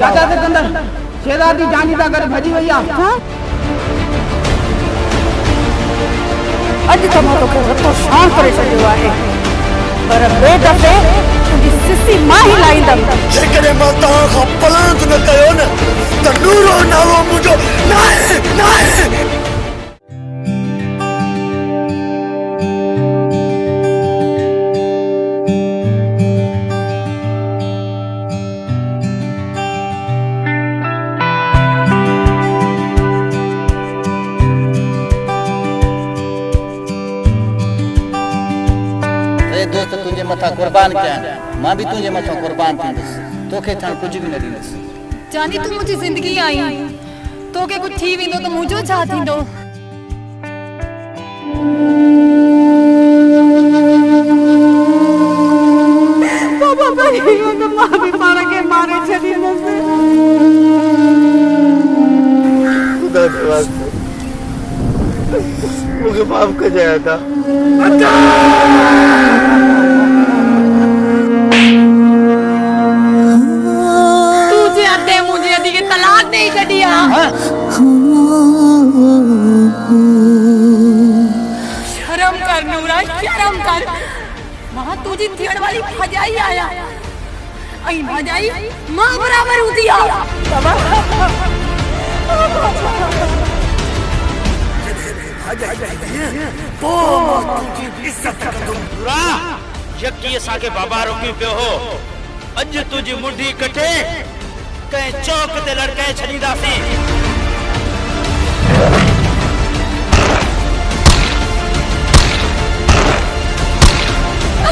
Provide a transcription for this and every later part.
चाचा सिकंदर शेदार दी जानी दा घर भजी भैया अज तो मां तोखे रतो शांत करे छॾियो आहे पर ॿिए दफ़े तुंहिंजी सिसी मां ई लाहींदमि जेकॾहिं मां तव्हां खां पलांत न कयो न त नूरो नालो मुंहिंजो नाहे नाहे दोस्त तुझे मथा कुर्बान क्या मां भी तुझे मथा कुर्बान थींदस तोखे थान कुछ भी न ॾींदस जानी तू मुंहिंजी ज़िंदगी आई तोखे कुझु थी वेंदो त मुंहिंजो छा थींदो बाबा भाई त मां बि पाण खे मारे छॾींदसि खुदा के वास्ते मूंखे माफ़ कजाए था तुझे अते मुझे दी के तलाक नहीं छड़िया शर्म कर नूरा शर्म कर मां तुझी थियण वाली भजाई आया आई भजाई मां बराबर होती आ बाबा वो तुझी इज्जत कंदुमि यकी असा के बाबा रोकी पियो हो अज तुझी मुंडी कटे कहीं चौक ते लड़के छड़ीदासी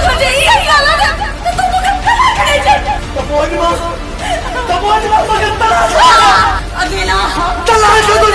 मुझे ये हालत है तो तुम मुझे कहां खड़े थे तपोज मां मगर तलाश अकेला तलाश तो